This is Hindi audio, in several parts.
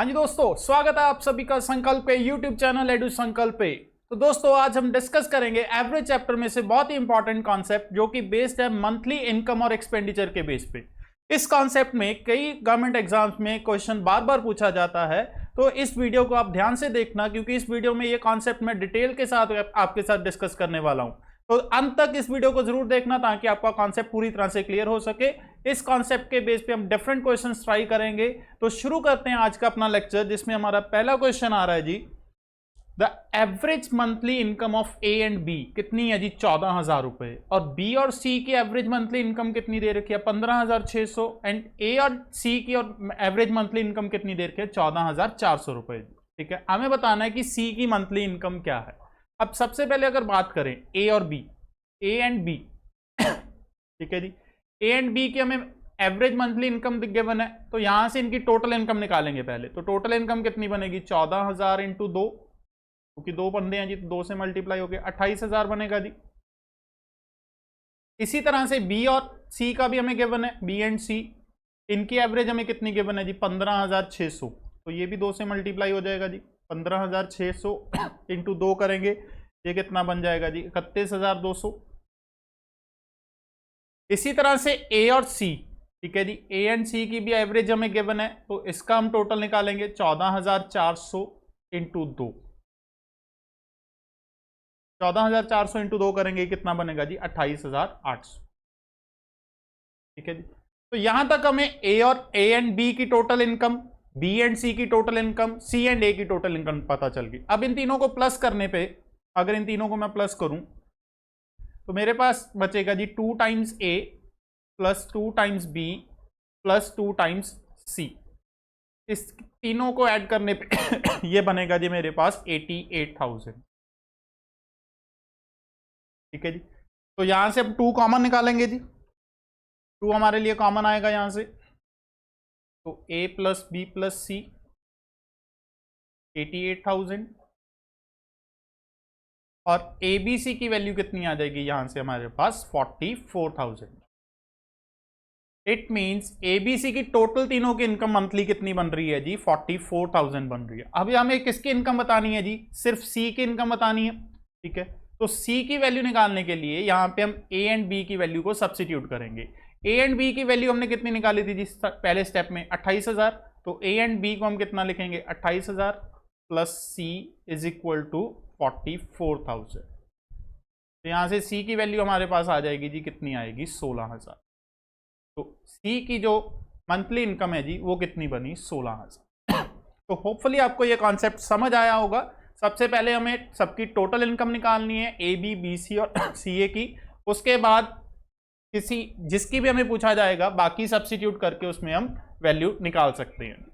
हाँ जी दोस्तों, स्वागत है आप सभी का संकल्प पे यूट्यूब चैनल एडू संकल्प पे। तो दोस्तों आज हम डिस्कस करेंगे एवरेज चैप्टर में से बहुत ही इंपॉर्टेंट कॉन्सेप्ट जो कि बेस्ड है मंथली इनकम और एक्सपेंडिचर के बेस पे। इस कॉन्सेप्ट में कई गवर्नमेंट एग्जाम्स में क्वेश्चन बार बार पूछा जाता है, तो इस वीडियो को आप ध्यान से देखना क्योंकि इस वीडियो में ये कॉन्सेप्ट मैं डिटेल के साथ आपके साथ डिस्कस करने वाला हूँ। तो अंत तक इस वीडियो को जरूर देखना ताकि आपका कॉन्सेप्ट पूरी तरह से क्लियर हो सके। इस कॉन्सेप्ट के बेस पे हम डिफरेंट क्वेश्चंस ट्राई करेंगे। तो शुरू करते हैं आज का अपना लेक्चर, जिसमें हमारा पहला क्वेश्चन आ रहा है जी, the average monthly income of A and B कितनी है जी? 14,000 रुपए। और बी और सी की एवरेज मंथली इनकम कितनी दे रखी है? 15,600। एंड ए और सी की और एवरेज मंथली इनकम कितनी दे रखी है? 14,400 रुपए। ठीक है, हमें बताना है कि सी की मंथली इनकम क्या है। अब सबसे पहले अगर बात करें ए और बी, ए एंड बी, ठीक है जी, ए एंड बी की हमें एवरेज मंथली इनकम गिवन है, तो यहां से इनकी टोटल इनकम निकालेंगे पहले। तो टोटल इनकम कितनी बनेगी? 14,000 इंटू 2, क्योंकि दो बंदे हैं जी तो 2 से मल्टीप्लाई हो गया, 28,000 बनेगा जी। इसी तरह से बी और सी का भी हमें गिवन है, बी एंड सी, इनकी एवरेज हमें कितनी गिवन है जी? 15,600। तो ये भी 2 से मल्टीप्लाई हो जाएगा जी। 15,600 इंटू 2 करेंगे, ये कितना बन जाएगा जी? 31,200। इसी तरह से ए और सी, ठीक है जी, ए एंड सी की भी एवरेज हमें गिवन है, तो इसका हम टोटल निकालेंगे 14,400 इंटू 2। 14,400 इंटू 2 करेंगे, कितना बनेगा जी? 28,800। ठीक है जी। तो यहां तक हमें ए और ए एंड बी की टोटल इनकम, बी एंड सी की टोटल इनकम, सी एंड ए की टोटल इनकम पता चल गई। अब इन तीनों को प्लस करने पे, अगर इन तीनों को मैं प्लस करूं तो मेरे पास बचेगा जी 2 times A plus 2 times B plus 2 times C. इस तीनों को ऐड करने पे ये बनेगा जी मेरे पास 88,000। ठीक है जी। तो यहां से अब 2 कॉमन निकालेंगे जी, 2 हमारे लिए कॉमन आएगा यहां से। तो ए प्लस बी प्लस सी 88,000, और ए बी सी की वैल्यू कितनी आ जाएगी यहां से हमारे पास? 44,000। It means A B C की टोटल तीनों की इनकम मंथली कितनी बन रही है जी? 44,000 बन रही है। अभी हमें किसकी इनकम बतानी है जी? सिर्फ सी की इनकम बतानी है। ठीक है, तो सी की वैल्यू निकालने के लिए यहां पे हम ए एंड बी की वैल्यू को सब्सिट्यूट करेंगे। ए एंड बी की वैल्यू हमने कितनी निकाली थी जी पहले स्टेप में? 28,000। तो ए एंड बी को हम कितना लिखेंगे? 28,000 plus C is equal to 44,000। तो यहां से सी की वैल्यू हमारे पास आ जाएगी जी, कितनी आएगी? 16,000। तो सी की जो मंथली इनकम है जी वो कितनी बनी? 16,000। तो होपफुली आपको ये कॉन्सेप्ट समझ आया होगा। सबसे पहले हमें सबकी टोटल इनकम निकालनी है, ए बी बी सी और सी ए की। उसके बाद किसी जिसकी भी हमें पूछा जाएगा बाकी सब्स्टिट्यूट करके उसमें हम वैल्यू निकाल सकते हैं।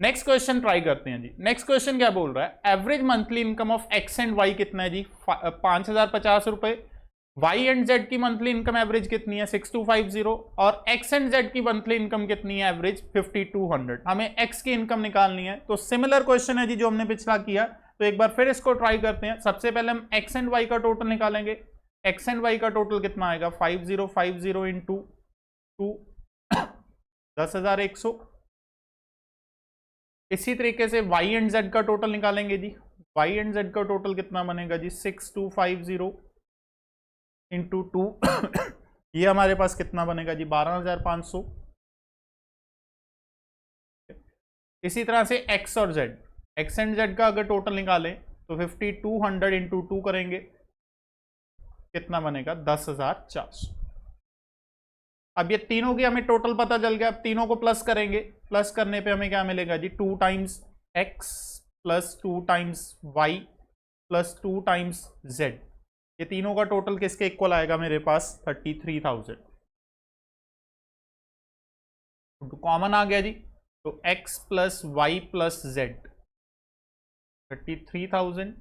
नेक्स्ट क्वेश्चन ट्राई करते हैं जी। नेक्स्ट क्वेश्चन क्या बोल रहा है? Average monthly income of X and Y कितना है जी? 5,050 रुपए। वाई एंड जेड की मंथली इनकम एवरेज कितनी है? 6,250। और एक्स एंड जेड की मंथली इनकम कितनी है एवरेज? 5,200। हमें एक्स की इनकम निकालनी है। तो सिमिलर क्वेश्चन है जी जो हमने पिछला किया, तो एक बार फिर इसको ट्राई करते हैं। सबसे पहले हम एक्स एंड वाई का टोटल निकालेंगे। एक्स एंड वाई का टोटल कितना आएगा? 5,050 इंटू 2, 10,100। इसी तरीके से वाई एंड जेड का टोटल निकालेंगे जी। वाई एंड जेड का टोटल कितना बनेगा जी? 6,250 इंटू 2 ये हमारे पास कितना बनेगा जी? 12,500। इसी तरह से एक्स और जेड, एक्स एंड जेड का अगर टोटल निकालें तो 5,200 इंटू 2 करेंगे, कितना बनेगा? 10,400। अब ये तीनों की हमें टोटल पता चल गया। अब तीनों को प्लस करेंगे। प्लस करने पे हमें क्या मिलेगा जी? 2 times X plus 2 times Y plus 2 times Z. ये तीनों का टोटल किसके इक्वल आएगा मेरे पास? 33,000। तो कॉमन आ गया जी, तो X plus Y plus Z 33,000,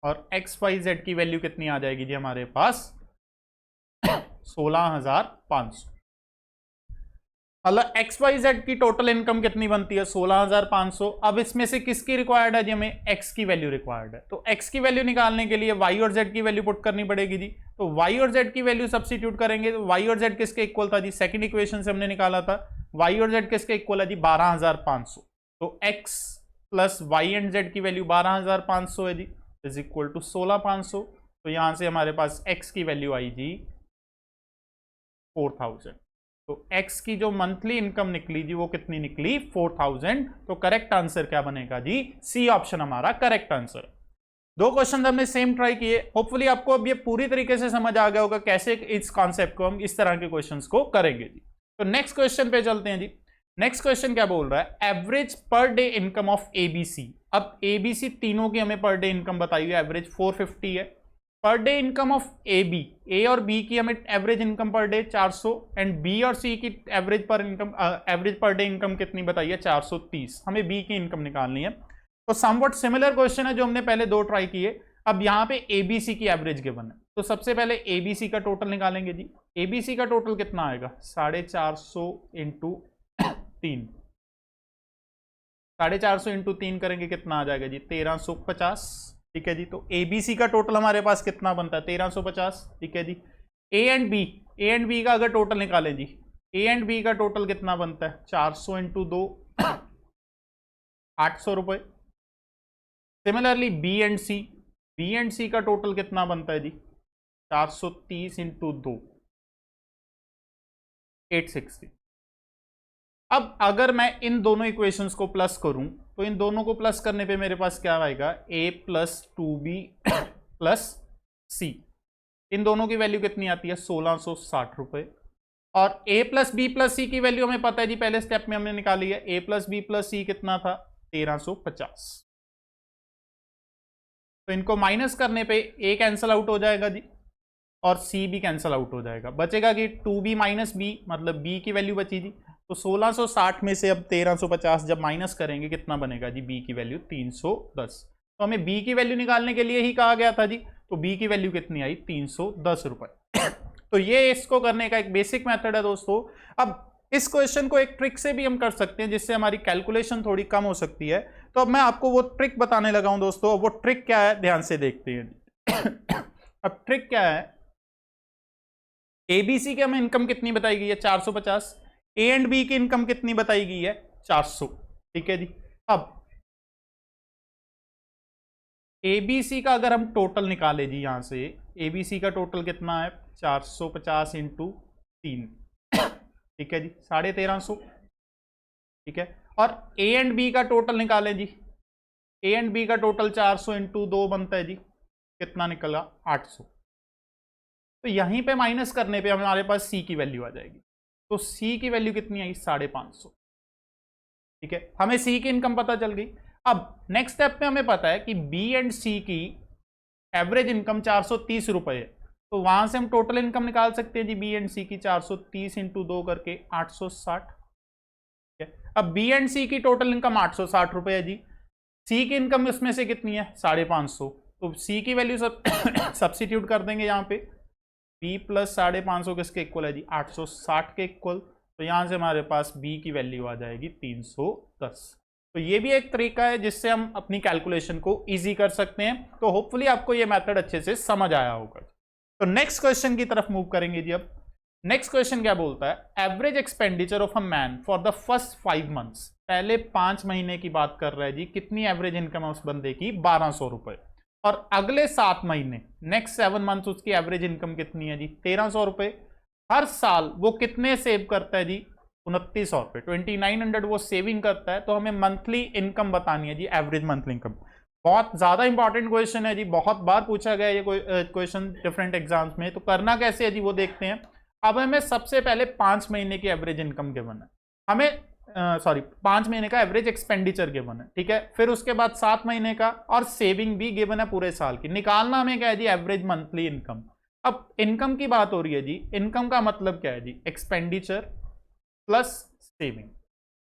और एक्स वाई जेड की वैल्यू कितनी आ जाएगी जी हमारे पास? 16,500। मतलब एक्स वाई जेड की टोटल इनकम कितनी बनती है? 16,500। अब इसमें से किसकी रिक्वायर्ड है जी? हमें एक्स की वैल्यू रिक्वायर्ड है। तो एक्स की वैल्यू निकालने के लिए वाई और जेड की वैल्यू पुट करनी पड़ेगी जी। तो वाई और जेड की वैल्यू सब्स्टिट्यूट करेंगे। तो वाई और जेड किसके इक्वल था जी? सेकंड इक्वेशन से हमने निकाला था। वाई और जेड किसके इक्वल है जी? 12,500। तो x plus Y and Z की वैल्यू 12,500 है जी, इज इक्वल टू 16,500। तो यहां से हमारे पास x की वैल्यू आई जी 4,000। तो x की जो मंथली इनकम निकली जी वो कितनी निकली 4,000। तो करेक्ट आंसर क्या बनेगा जी, सी ऑप्शन हमारा करेक्ट आंसर। दो क्वेश्चन हमने सेम ट्राई किए, होपफुली आपको अब ये पूरी तरीके से समझ आ गया होगा कैसे इस कॉन्सेप्ट को हम इस तरह के क्वेश्चंस को करेंगे जी। तो नेक्स्ट क्वेश्चन पे चलते हैं जी। नेक्स्ट क्वेश्चन क्या बोल रहा है, एवरेज पर डे इनकम ऑफ एबीसी। अब एबीसी तीनों की हमें पर डे इनकम बताई हुई है, एवरेज 450 है। Per day income of A B, A और बी की हमें average income per day 400 and B और सी की एवरेज पर डे इनकम कितनी बताई है 430। हमें बी की इनकम निकालनी है। तो समवट सिमिलर क्वेश्चन है जो हमने पहले दो ट्राई किए। अब यहाँ पे एबीसी की एवरेज गिवन है, तो सबसे पहले एबीसी का टोटल निकालेंगे जी। एबीसी का टोटल कितना आएगा 450 इंटू 3, 450 इंटू 3 करेंगे कितना आ जाएगा जी 1350। ठीक है जी, तो एबीसी का टोटल हमारे पास कितना बनता है 1350। ठीक है जी, ए एंड बी का अगर टोटल निकालें जी, ए एंड बी का टोटल कितना बनता है 400 इंटू 2 800 रुपए। सिमिलरली बी एंड सी का टोटल कितना बनता है जी 430 इंटू 2 860। अब अगर मैं इन दोनों इक्वेशंस को प्लस करूं तो इन दोनों को प्लस करने पे मेरे पास क्या आएगा a प्लस 2b प्लस सी। इन दोनों की वैल्यू कितनी आती है 1660 रुपए। और a प्लस बी प्लस सी की वैल्यू हमें पता है जी, पहले स्टेप में हमने निकाली है। a प्लस बी प्लस सी कितना था 1350। तो इनको माइनस करने पे a कैंसल आउट हो जाएगा जी और c भी कैंसल आउट हो जाएगा। बचेगा कि 2b माइनस b, मतलब b की वैल्यू बची जी। तो 1660 में से अब 1350 जब माइनस करेंगे कितना बनेगा जी b की वैल्यू 310। तो हमें b की वैल्यू निकालने के लिए ही कहा गया था जी, तो b की वैल्यू कितनी आई 310 रुपए। तो ये इसको करने का एक बेसिक मेथड है दोस्तों। अब इस क्वेश्चन को एक ट्रिक से भी हम कर सकते हैं जिससे हमारी कैलकुलेशन थोड़ी कम हो सकती है। तो अब मैं आपको वो ट्रिक बताने लगा हूं दोस्तों। वो ट्रिक क्या है ध्यान से देखते हैं। अब ट्रिक क्या है, एबीसी की हमें इनकम कितनी बताई गई है 450, ए एंड बी की इनकम कितनी बताई गई है 400। ठीक है जी, अब एबीसी का अगर हम टोटल निकाले जी, यहां से एबीसी का टोटल कितना है 450 इंटू 3। ठीक है जी, 1350। ठीक है, और ए एंड बी का टोटल निकालें जी। ए एंड बी का टोटल 400 इंटू 2 बनता है जी, कितना निकला 800। तो यहीं पे माइनस करने पे हमारे पास सी की वैल्यू आ जाएगी। तो सी की वैल्यू कितनी आई 550। ठीक है, हमें सी की इनकम पता चल गई। अब नेक्स्ट स्टेप में हमें पता है कि बी एंड सी की एवरेज इनकम 430 रुपए है। तो वहां से हम टोटल इनकम निकाल सकते हैं जी बी एंड सी की 430 इंटू 2 करके 860। ठीक है, अब बी एंड सी की टोटल इनकम 860 रुपए है जी। सी की इनकम इसमें से कितनी है 550। तो सी की वैल्यू सब सब्सिट्यूट कर देंगे यहाँ पे। बी प्लस 550 किसके इक्वल है जी 860 के इक्वल। तो यहां से हमारे पास बी की वैल्यू आ जाएगी 310। तो ये भी एक तरीका है जिससे हम अपनी कैलकुलेशन को इजी कर सकते हैं। तो होपफुली आपको ये मेथड अच्छे से समझ आया होगा। तो नेक्स्ट क्वेश्चन की तरफ मूव करेंगे जी। अब नेक्स्ट क्वेश्चन क्या बोलता है, average expenditure of a man for the first 5 months. पहले 5 महीने की बात कर रहा है जी, कितनी एवरेज इनकम है उस बंदे की 1200 रुपए। और अगले 7 महीने नेक्स्ट 7 मंथ्स उसकी एवरेज इनकम कितनी है जी 1300 रुपए। हर साल वो कितने सेव करता है जी 2900 रुपए, 2900 वो सेविंग करता है। तो हमें मंथली इनकम बतानी है जी, एवरेज मंथली इनकम। बहुत ज्यादा इंपॉर्टेंट क्वेश्चन है जी, बहुत बार पूछा गया ये क्वेश्चन डिफरेंट एग्जाम्स में। तो करना कैसे है जी वो देखते हैं। अब हमें सबसे पहले 5 महीने की एवरेज इनकम गिवन है, हमें 5 महीने का एवरेज एक्सपेंडिचर गिवन है। ठीक है, फिर उसके बाद 7 महीने का और सेविंग भी गिवन है पूरे साल की। निकालना हमें क्या है जी एवरेज मंथली इनकम। अब इनकम की बात हो रही है जी, इनकम का मतलब क्या है जी एक्सपेंडिचर प्लस सेविंग।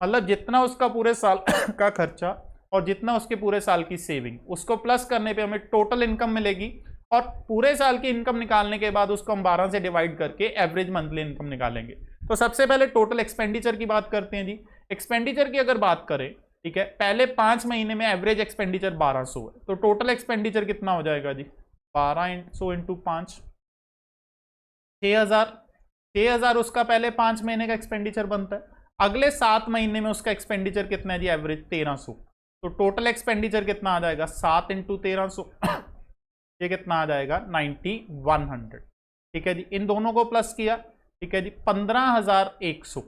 मतलब जितना उसका पूरे साल का खर्चा और जितना उसके पूरे साल की सेविंग, उसको प्लस करने पे हमें टोटल इनकम मिलेगी। और पूरे साल की इनकम निकालने के बाद उसको हम 12 से डिवाइड करके एवरेज मंथली इनकम निकालेंगे। तो सबसे पहले टोटल एक्सपेंडिचर की बात करते हैं जी। एक्सपेंडिचर की अगर बात करें, ठीक है, पहले 5 महीने में एवरेज एक्सपेंडिचर 1200 है। तो टोटल एक्सपेंडिचर कितना हो जाएगा जी 1200 इंटू 5 6000। 6000 उसका पहले 5 महीने का एक्सपेंडिचर बनता है। अगले 7 महीने में उसका एक्सपेंडिचर कितना है जी, एवरेज 1300। तो टोटल एक्सपेंडिचर कितना आ जाएगा, 7 इंटू 1300 ये कितना आ जाएगा 9100। ठीक है जी, इन दोनों को प्लस किया, ठीक है जी 15100,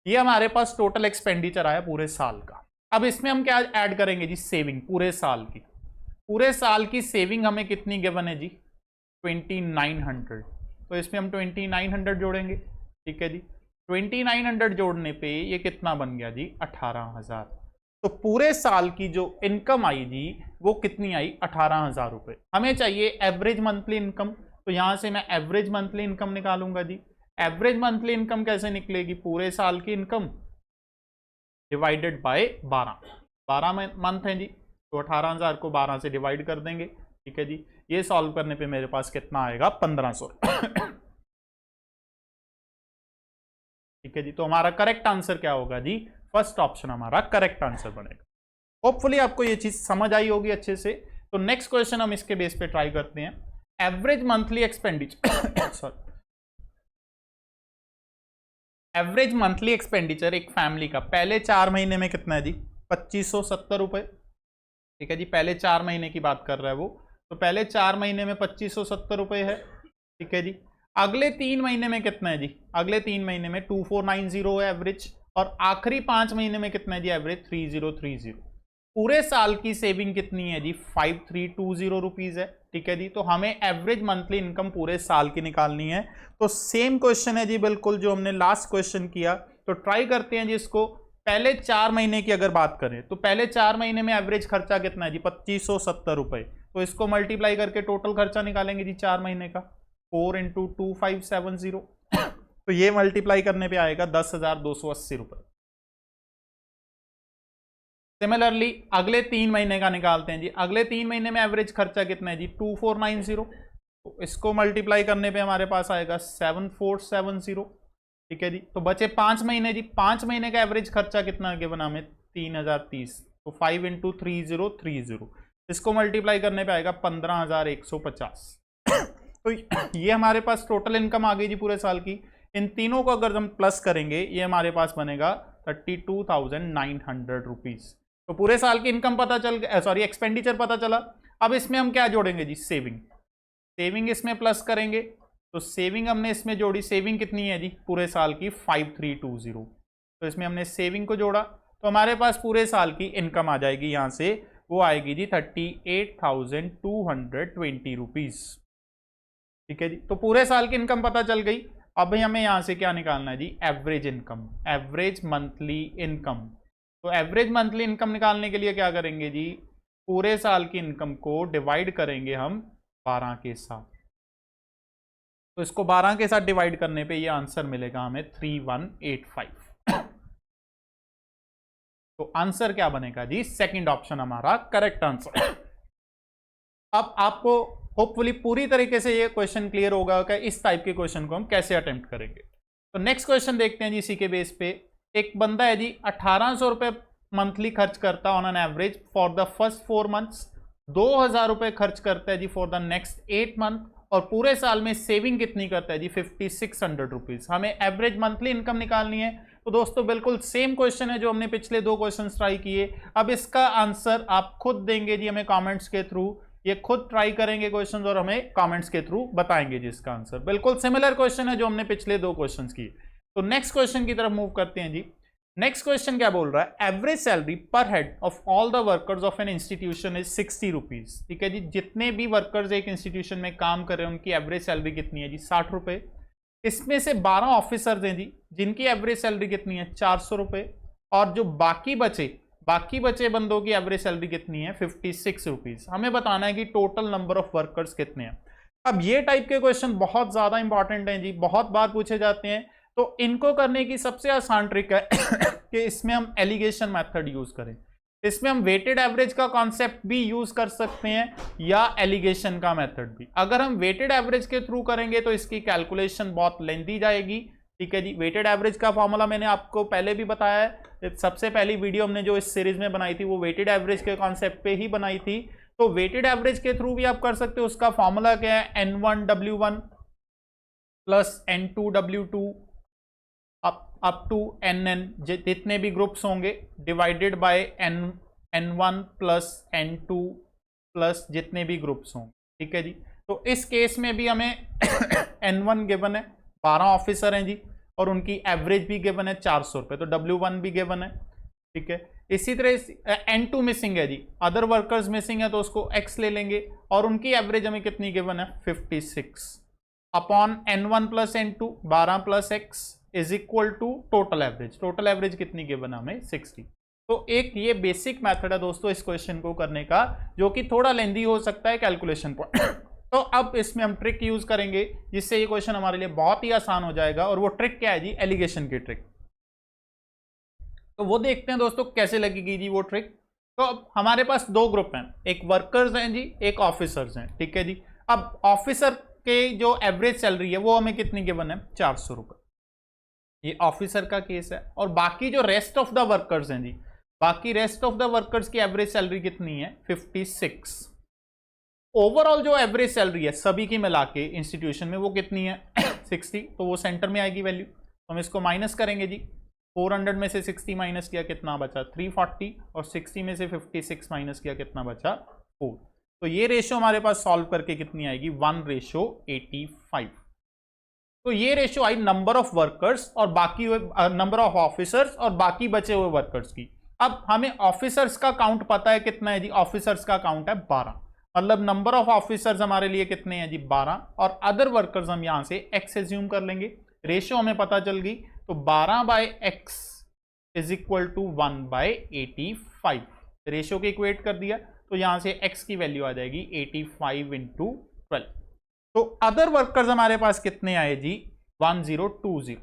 ये हमारे पास टोटल एक्सपेंडिचर आया पूरे साल का। अब इसमें हम क्या ऐड करेंगे जी, सेविंग पूरे साल की। पूरे साल की सेविंग हमें कितनी गिवन है जी, 2900। तो इसमें हम 2900 जोड़ेंगे। ठीक है जी, 2900 जोड़ने पे ये कितना बन गया जी, 18000। तो पूरे साल की जो इनकम आई जी वो कितनी आई, 18000 रुपये। हमें चाहिए एवरेज मंथली इनकम, तो यहां से मैं एवरेज मंथली इनकम निकालूंगा जी। एवरेज मंथली इनकम कैसे निकलेगी, पूरे साल की इनकम डिवाइडेड बाय 12 मंथ है जी, तो 18000 को 12 से डिवाइड कर देंगे। ठीक है जी, ये सॉल्व करने पे मेरे पास कितना आएगा, 1500। ठीक है जी, तो हमारा करेक्ट आंसर क्या होगा जी, फर्स्ट ऑप्शन हमारा करेक्ट आंसर बनेगा। होपफुली आपको ये चीज समझ आई होगी अच्छे से। तो नेक्स्ट क्वेश्चन हम इसके बेस पे ट्राई करते हैं। Average monthly expenditure sorry, average monthly expenditure एक फैमिली का पहले 4 महीने में कितना है जी, 2570 रुपए। ठीक है जी, पहले 4 महीने की बात कर रहा है वो, तो पहले 4 महीने में 2570 रुपए है। ठीक है जी, अगले 3 महीने में कितना है जी, अगले 3 महीने में 2490 है एवरेज, और आखिरी 5 महीने में कितना है जी, एवरेज 3030। पूरे साल की सेविंग कितनी है जी, 5320 रुपीज है। ठीक है जी, तो हमें एवरेज मंथली इनकम पूरे साल की निकालनी है। तो सेम क्वेश्चन है जी बिल्कुल जो हमने लास्ट क्वेश्चन किया। तो ट्राई करते हैं जी इसको। पहले 4 महीने की अगर बात करें तो पहले 4 महीने में एवरेज खर्चा कितना है जी, 2570 रुपए। तो इसको मल्टीप्लाई करके टोटल खर्चा निकालेंगे जी 4 महीने का, 4 इंटू 2570। तो ये मल्टीप्लाई करने पे आएगा 10,280 रुपए। सिमिलरली अगले 3 महीने का निकालते हैं जी। अगले 3 महीने में एवरेज खर्चा कितना है जी, 2490। तो इसको मल्टीप्लाई करने पे हमारे पास आएगा 7470। ठीक है जी, तो बचे 5 महीने जी। 5 महीने का एवरेज खर्चा कितना गिवन हमें, 3030। तो 5 इंटू 3030, इसको मल्टीप्लाई करने पे आएगा 15150। तो ये हमारे पास टोटल इनकम आ गई जी पूरे साल की। इन तीनों को अगर हम प्लस करेंगे ये हमारे पास बनेगा 32,900 रुपीज। तो पूरे साल की इनकम पता चल गया, सॉरी एक्सपेंडिचर पता चला। अब इसमें हम क्या जोड़ेंगे जी, सेविंग। सेविंग इसमें प्लस करेंगे, तो सेविंग हमने इसमें जोड़ी। सेविंग कितनी है जी पूरे साल की, 5320। तो इसमें हमने सेविंग को जोड़ा, तो हमारे पास पूरे साल की इनकम आ जाएगी यहाँ से, वो आएगी जी 38,220 रुपीज। ठीक है जी, तो पूरे साल की इनकम पता चल गई। अब हमें यहाँ से क्या निकालना है जी, average income, average monthly income. तो एवरेज मंथली इनकम निकालने के लिए क्या करेंगे जी, पूरे साल की इनकम को डिवाइड करेंगे हम 12 के साथ। तो इसको 12 के साथ डिवाइड करने पे ये आंसर मिलेगा हमें 3185। तो आंसर क्या बनेगा जी, सेकंड ऑप्शन हमारा करेक्ट आंसर। अब आपको होपफुली पूरी तरीके से ये क्वेश्चन क्लियर होगा कि इस टाइप के क्वेश्चन को हम कैसे अटेम्प्ट करेंगे। तो नेक्स्ट क्वेश्चन देखते हैं जी। इसी के बेस पे एक बंदा है जी 1800 रुपए मंथली खर्च करता on an average for the first 4 months, 2000 रुपए खर्च करता है जी फॉर द नेक्स्ट 8 मंथ, और पूरे साल में सेविंग कितनी करता है जी 5600 रुपीज। हमें एवरेज मंथली इनकम निकालनी है। तो दोस्तों बिल्कुल सेम क्वेश्चन है जो हमने पिछले 2 क्वेश्चन ट्राई किए। अब इसका आंसर आप खुद देंगे जी हमें कॉमेंट्स के थ्रू, ये खुद ट्राई करेंगे क्वेश्चंस और हमें कमेंट्स के थ्रू बताएंगे जिसका आंसर। बिल्कुल सिमिलर क्वेश्चन है जो हमने पिछले 2 क्वेश्चंस किए। तो नेक्स्ट क्वेश्चन की तरफ मूव करते हैं जी। नेक्स्ट क्वेश्चन क्या बोल रहा है, एवरेज सैलरी पर head of all the workers of an institution is 60 rupees. ठीक है जी, जितने भी वर्कर्स एक इंस्टीट्यूशन में काम कर रहे हैं उनकी एवरेज सैलरी कितनी है जी, 60 रुपए। इसमें से 12 ऑफिसर्स हैं जी जिनकी एवरेज सैलरी कितनी है, 400 रुपए, और जो बाकी बचे बंदों की एवरेज सैलरी कितनी है, 56 रुपीज। हमें बताना है कि टोटल नंबर ऑफ वर्कर्स कितने हैं। अब ये टाइप के क्वेश्चन बहुत ज्यादा इंपॉर्टेंट हैं जी, बहुत बार पूछे जाते हैं। तो इनको करने की सबसे आसान ट्रिक है कि इसमें हम एलिगेशन मेथड यूज करें। इसमें हम वेटेड एवरेज का कॉन्सेप्ट भी यूज कर सकते हैं या एलिगेशन का मेथड भी। अगर हम वेटेड एवरेज के थ्रू करेंगे तो इसकी कैलकुलेशन बहुत लेंथी जाएगी। ठीक है जी, वेटेड एवरेज का फॉर्मूला मैंने आपको पहले भी बताया है। सबसे पहली वीडियो हमने जो इस सीरीज में बनाई थी वो वेटेड एवरेज के कॉन्सेप्ट पे ही बनाई थी। तो वेटेड एवरेज के थ्रू भी आप कर सकते हो। उसका फॉर्मूला क्या है, N1W1 plus N2W2 up to NN जितने भी ग्रुप्स होंगे divided by N1 plus N2 plus जितने भी ग्रुप्स होंगे, ठीक है जी। तो इस केस में भी हमें N1 गिवन है, 12 ऑफिसर हैं जी, और उनकी एवरेज भी गिवन है 400 रुपये, तो W1 भी गिवन है, ठीक है। इसी तरह N2 मिसिंग है जी, अदर वर्कर्स मिसिंग है तो उसको X ले लेंगे, और उनकी एवरेज हमें कितनी गिवन है 56 upon N1 plus N2 12 plus X is equal to total average. Total average कितनी गिवन है हमें 60। तो एक ये बेसिक मेथड है दोस्तों इस क्वेश्चन को करने का, जो कि थोड़ा लेंदी हो सकता है कैलकुलेशन पर। तो अब इसमें हम ट्रिक यूज करेंगे जिससे ये क्वेश्चन हमारे लिए बहुत ही आसान हो जाएगा, और वो ट्रिक क्या है जी, एलिगेशन की ट्रिक। तो वो देखते हैं दोस्तों कैसे लगेगी जी वो ट्रिक। तो अब हमारे पास दो ग्रुप हैं, एक वर्कर्स हैं जी, एक ऑफिसर्स हैं, ठीक है जी। अब ऑफिसर के जो एवरेज सैलरी है वो हमें कितनी गिवन है 400 रुपये, ये ऑफिसर का केस है। और बाकी जो रेस्ट ऑफ द वर्कर्स हैं जी, बाकी रेस्ट ऑफ द वर्कर्स की एवरेज सैलरी कितनी है 56। ओवरऑल जो एवरेज सैलरी है सभी की मिला के इंस्टीट्यूशन में वो कितनी है 60, तो वो सेंटर में आएगी वैल्यू। तो हम इसको माइनस करेंगे जी, 400 में से 60 माइनस किया कितना बचा 340, और 60 में से 56 माइनस किया कितना बचा 4। तो ये रेशियो हमारे पास सॉल्व करके कितनी आएगी 1:85। तो ये ratio I number of workers और बाकी नंबर ऑफ ऑफिसर्स और बाकी बचे हुए वर्कर्स की। अब हमें ऑफिसर्स का काउंट पता है कितना है जी, ऑफिसर्स का काउंट है 12, मतलब नंबर ऑफ ऑफिसर्स हमारे लिए कितने हैं जी 12, और अदर वर्कर्स हम यहां से X एज्यूम कर लेंगे। रेशियो हमें पता चल गई, तो 12/X is equal to 1/85। Ratio के इक्वेट कर दिया, तो यहां से X की वैल्यू आ जाएगी 85 × 12। तो अदर वर्कर्स हमारे पास कितने आए जी 1020।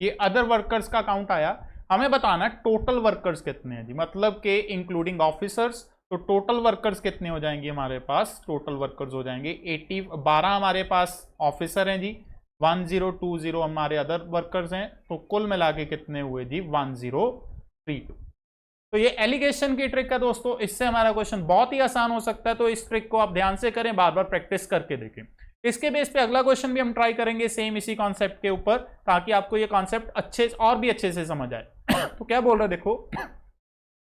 ये अदर वर्कर्स का काउंट आया। हमें बताना टोटल वर्कर्स कितने हैं जी, मतलब के इंक्लूडिंग ऑफिसर्स। तो टोटल वर्कर्स कितने हो जाएंगे हमारे पास, टोटल वर्कर्स हो जाएंगे 12 हमारे पास ऑफिसर हैं जी, 1020 हमारे अदर वर्कर्स हैं, तो कुल मिला के कितने हुए जी 1032। तो ये एलिगेशन की ट्रिक है दोस्तों, इससे हमारा क्वेश्चन बहुत ही आसान हो सकता है। तो इस ट्रिक को आप ध्यान से करें, बार बार प्रैक्टिस करके देखें। इसके बेस पे अगला क्वेश्चन भी हम ट्राई करेंगे सेम इसी कॉन्सेप्ट के ऊपर, ताकि आपको ये कॉन्सेप्ट अच्छे और भी अच्छे से समझ आए। तो क्या बोल रहे हैं देखो,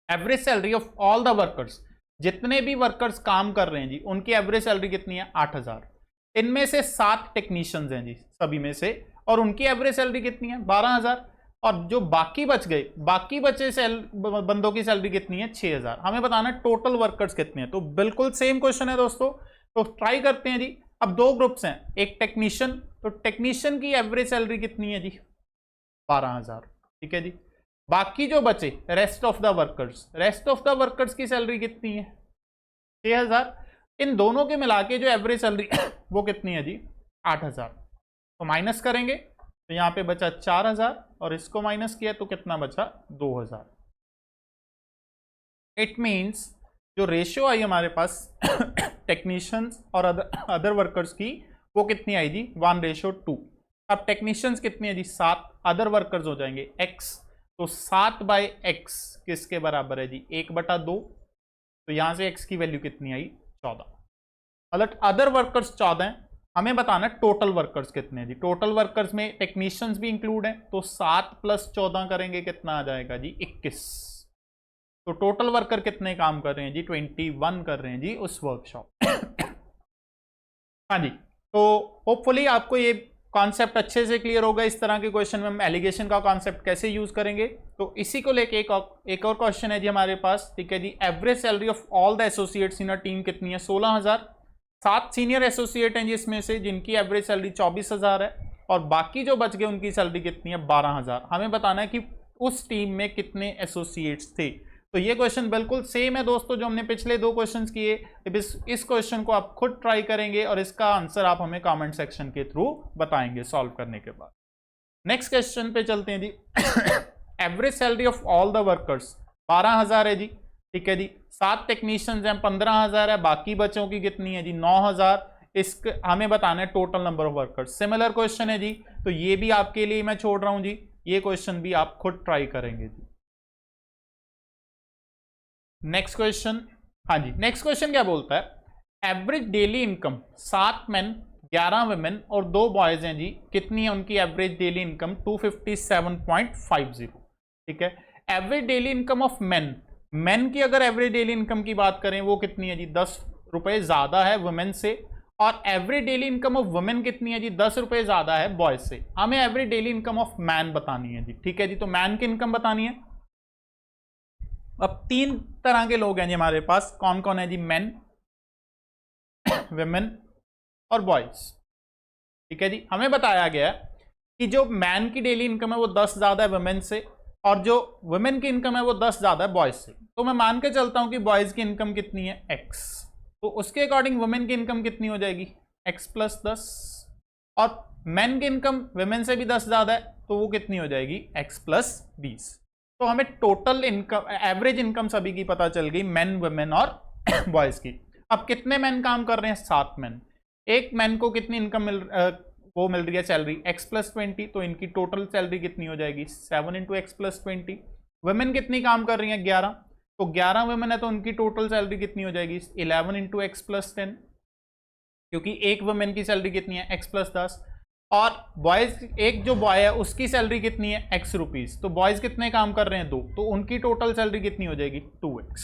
average salary of all the workers, जितने भी वर्कर्स काम कर रहे हैं जी उनकी एवरेज सैलरी कितनी है 8000। इनमें से 7 टेक्नीशियंस हैं जी सभी में से, और उनकी एवरेज सैलरी कितनी है 12000। और जो बाकी बच गए, बाकी बचे बंदों की सैलरी कितनी है 6000। हमें बताना टोटल वर्कर्स कितने हैं। तो बिल्कुल सेम क्वेश्चन है दोस्तों, तो ट्राई करते हैं जी। अब दो ग्रुप्स हैं, एक टेक्नीशियन, तो टेक्नीशियन की एवरेज सैलरी कितनी है जी 12000, ठीक है जी। बाकी जो बचे rest of the workers, rest of the workers की सैलरी कितनी है 6000। इन दोनों के मिला के जो एवरेज सैलरी वो कितनी है जी 8000। तो माइनस करेंगे तो यहां पे बचा 4000, और इसको माइनस किया तो कितना बचा 2000। इट मींस जो रेशियो आई हमारे पास टेक्नीशियंस और अदर वर्कर्स की, वो कितनी आई जी 1:2। अब टेक्नीशियंस कितनी है जी 7, अदर वर्कर्स हो जाएंगे X, तो 7/X किसके बराबर है जी 1/2। तो यहां से X की वैल्यू कितनी आई 14, मतलब अदर वर्कर्स 14 हैं। हमें बताना टोटल वर्कर्स कितने हैं जी, टोटल वर्कर्स में टेक्नीशियंस भी इंक्लूड हैं, तो 7 + 14 करेंगे कितना आ जाएगा जी 21। तो टोटल वर्कर कितने काम कर रहे हैं जी 21 कर रहे हैं जी उस वर्कशॉप। हाँ जी, तो होपफुली आपको ये कॉन्सेप्ट अच्छे से क्लियर होगा। इस तरह के क्वेश्चन में हम एलिगेशन का कॉन्सेप्ट कैसे यूज करेंगे। तो इसी को लेके एक और क्वेश्चन है जी हमारे पास, ठीक है जी। Average salary of all the associates in a team कितनी है 16000। 7 सीनियर एसोसिएट हैं जिसमें से जिनकी एवरेज सैलरी 24000 है, और बाकी जो बच गए उनकी सैलरी कितनी है 12000। हमें बताना है कि उस टीम में कितने एसोसिएट्स थे। तो ये क्वेश्चन बिल्कुल सेम है दोस्तों जो हमने पिछले 2 क्वेश्चंस किए। इस क्वेश्चन को आप खुद ट्राई करेंगे और इसका आंसर आप हमें कमेंट सेक्शन के थ्रू बताएंगे सॉल्व करने के बाद। नेक्स्ट क्वेश्चन पे चलते हैं जी। Average salary of all the workers 12000 है जी, ठीक है जी। 7 टेक्नीशियंस हैं 15000 है, बाकी बच्चों की कितनी है जी 9000। इसके हमें बताना है total number of workers. Similar question है जी, तो ये भी आपके लिए मैं छोड़ रहा हूं जी, ये क्वेश्चन भी आप खुद ट्राई करेंगे जी। नेक्स्ट क्वेश्चन, हाँ जी, नेक्स्ट क्वेश्चन क्या बोलता है, average daily income 7 main 11 women और 2 बॉयज हैं जी, कितनी है उनकी एवरेज डेली इनकम? 257.50। ठीक है। Average daily income of main की अगर एवरेज डेली इनकम की बात करें वो कितनी है जी? 10 रुपए ज्यादा है वुमेन से। और average daily income of women कितनी है जी? 10 रुपए ज्यादा है बॉयज से। हमें average daily income of man बतानी है जी। ठीक है जी, तो मैन की इनकम बतानी है। अब 3 तरह के लोग हैं जी हमारे पास, कौन कौन है जी? मेन, वुमेन और बॉयज। ठीक है जी, हमें बताया गया कि जो मैन की डेली इनकम है वो 10 ज्यादा है वुमेन से, और जो वुमेन की इनकम है वो 10 ज्यादा है बॉयज से। तो मैं मान के चलता हूं कि बॉयज की इनकम कितनी है? x। तो उसके अकॉर्डिंग वुमेन की इनकम कितनी हो जाएगी? x + 10। और मैन की इनकम वुमेन से भी 10 ज्यादा है, तो वो कितनी हो जाएगी? x + 20। तो हमें टोटल इनकम, एवरेज इनकम सभी की पता चल गई, मैन, वुमेन और बॉयज की। अब कितने मैन काम कर रहे हैं? 7 मैन। एक मैन को कितनी इनकम वो मिल रही है सैलरी? x + 20। तो इनकी टोटल सैलरी कितनी हो जाएगी? 7 × x + 20। वुमेन कितनी काम कर रही है? 11। तो 11 वुमेन है, तो उनकी टोटल सैलरी कितनी हो जाएगी? 11 × x + 10। क्योंकि एक वुमेन की सैलरी कितनी है? x + 10। और बॉयज, एक जो बॉय है उसकी सैलरी कितनी है? x rupees. तो बॉयज कितने काम कर रहे हैं? 2। तो उनकी टोटल सैलरी कितनी हो जाएगी? 2x।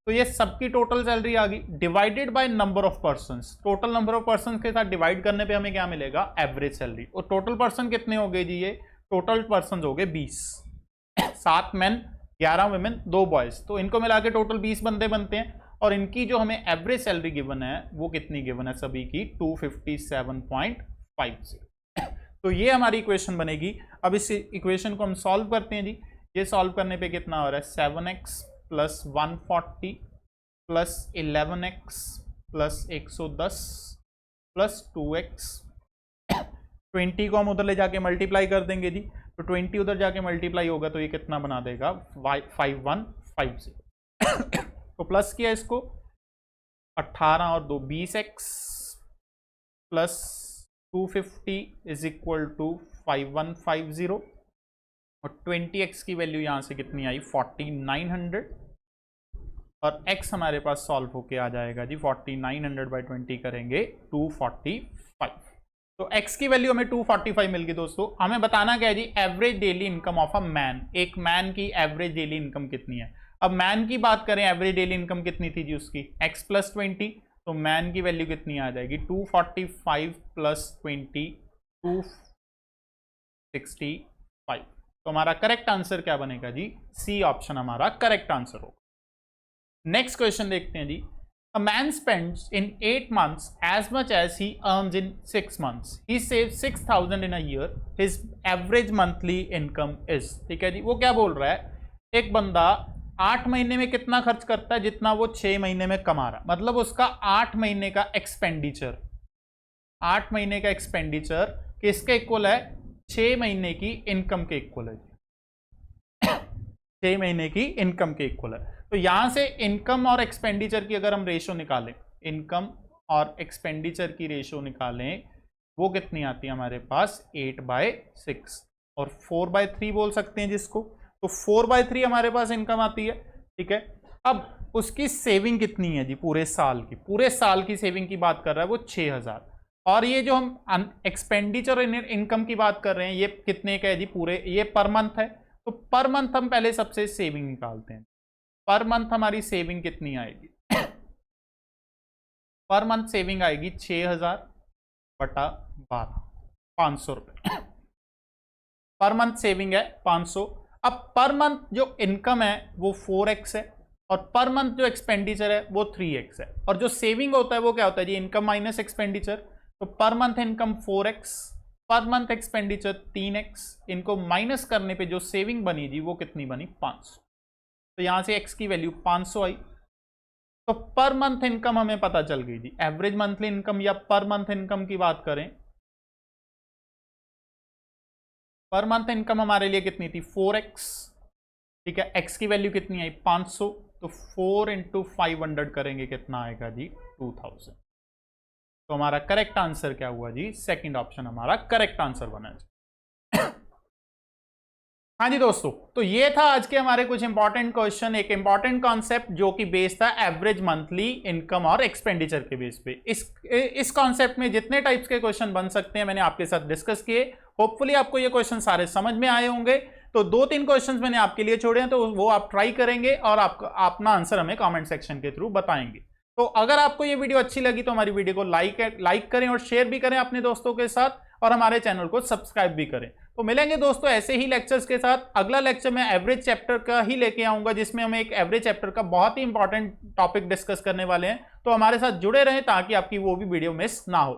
तो ये सबकी टोटल सैलरी आ गई, divided by number of persons. Total number of persons के साथ डिवाइड करने पे हमें क्या मिलेगा? Average salary. और टोटल पर्सन कितने हो गए जी? ये टोटल पर्सन हो गए 20। 7 मैन, 11 वुमेन, 2 बॉयज, तो इनको मिला के टोटल 20 बंदे बनते हैं। और इनकी जो हमें एवरेज सैलरी गिवन है वो कितनी गिवन है सभी की? 257.50। तो ये हमारी इक्वेशन बनेगी। अब इस इक्वेशन को हम सॉल्व करते हैं जी। ये सॉल्व करने पे कितना हो रहा है? 7x + 140 + 11x + 110 + 2x। 20 को हम उधर ले जाके मल्टीप्लाई कर देंगे जी, तो 20 उधर जाके मल्टीप्लाई होगा तो ये कितना बना देगा? 5150। तो प्लस किया इसको, 18 और 2 20x + 250 = 5150। और 20x की वैल्यू यहां से कितनी आई? 4900। और x हमारे पास सॉल्व होके आ जाएगा जी, 4900/20 करेंगे 245। तो x की वैल्यू हमें 245 मिल गई दोस्तों। हमें बताना क्या है जी? Average daily income of a man. एक मैन की एवरेज डेली इनकम कितनी है? अब मैन की बात करें, एवरेज डेली इनकम कितनी थी जी उसकी? x + 20। तो मैन की वैल्यू कितनी आ जाएगी? 245 + 20 265। तो हमारा करेक्ट आंसर क्या बनेगा जी? सी ऑप्शन हमारा करेक्ट आंसर होगा। नेक्स्ट क्वेश्चन देखते हैं जी। A man spends in 8 months as much as he earns in 6 months. He saves 6,000 in a year. His average monthly income is। ठीक है जी, वो क्या बोल रहा है? एक बंदा 8 महीने में कितना खर्च करता है जितना वो 6 महीने में कमा रहा। मतलब उसका 8 महीने का एक्सपेंडिचर, 8 महीने का एक्सपेंडिचर किसके इक्वल है? 6 महीने की इनकम के इक्वल है। 6 महीने की इनकम के इक्वल है। तो यहां से इनकम और एक्सपेंडिचर की अगर हम रेशो निकालें, इनकम और एक्सपेंडिचर की रेशो निकालें, वो कितनी आती है हमारे पास? 8/6 और 4/3 बोल सकते हैं जिसको। तो 4/3 हमारे पास इनकम आती है। ठीक है। अब उसकी सेविंग कितनी है जी पूरे साल की? पूरे साल की सेविंग की बात कर रहा है वो 6000। और ये जो हम एक्सपेंडिचर इनकम की बात कर रहे हैं ये कितने का है जी? पूरे, ये पर मंथ है। तो पर मंथ हम पहले सबसे सेविंग निकालते हैं। पर मंथ हमारी सेविंग कितनी आएगी? पर मंथ सेविंग आएगी 6000/12, 500 रुपए पर मंथ सेविंग है 500। अब पर मंथ जो इनकम है वो 4x है, और पर मंथ जो एक्सपेंडिचर है वो 3x है। और जो सेविंग होता है वो क्या होता है जी? Income minus expenditure. तो per month income 4x, per month expenditure 3x। इनको माइनस करने पे जो सेविंग बनी जी वो कितनी बनी? 500। तो यहां से x की वैल्यू 500 आई। तो पर मंथ इनकम हमें पता चल गई जी। एवरेज मंथली इनकम या पर मंथ इनकम की बात करें, पर मंथ इनकम हमारे लिए कितनी थी? 4x। ठीक है, x की वैल्यू कितनी आई? 500। तो 4 × 500 करेंगे, कितना आएगा जी? 2000। तो हमारा करेक्ट आंसर क्या हुआ जी? सेकंड ऑप्शन हमारा करेक्ट आंसर बना। हाँ जी दोस्तों, तो ये था आज के हमारे कुछ इंपॉर्टेंट क्वेश्चन, एक कॉन्सेप्ट जो कि बेस था एवरेज मंथली इनकम और एक्सपेंडिचर के बेस पे। इस कॉन्सेप्ट में जितने टाइप्स के क्वेश्चन बन सकते हैं मैंने आपके साथ डिस्कस किए। होपफुली आपको ये क्वेश्चन सारे समझ में आए होंगे। तो 2-3 क्वेश्चन मैंने आपके लिए छोड़े हैं, तो वो आप ट्राई करेंगे और आप अपना आंसर हमें कॉमेंट सेक्शन के थ्रू बताएंगे। तो अगर आपको ये वीडियो अच्छी लगी तो हमारी वीडियो को लाइक करें और शेयर भी करें अपने दोस्तों के साथ, और हमारे चैनल को सब्सक्राइब भी करें। तो मिलेंगे दोस्तों ऐसे ही लेक्चर्स के साथ। अगला लेक्चर मैं एवरेज चैप्टर का ही लेके आऊंगा, जिसमें हम एक एवरेज चैप्टर का बहुत ही इंपॉर्टेंट टॉपिक डिस्कस करने वाले हैं। तो हमारे साथ जुड़े रहें ताकि आपकी वो भी वीडियो मिस ना हो।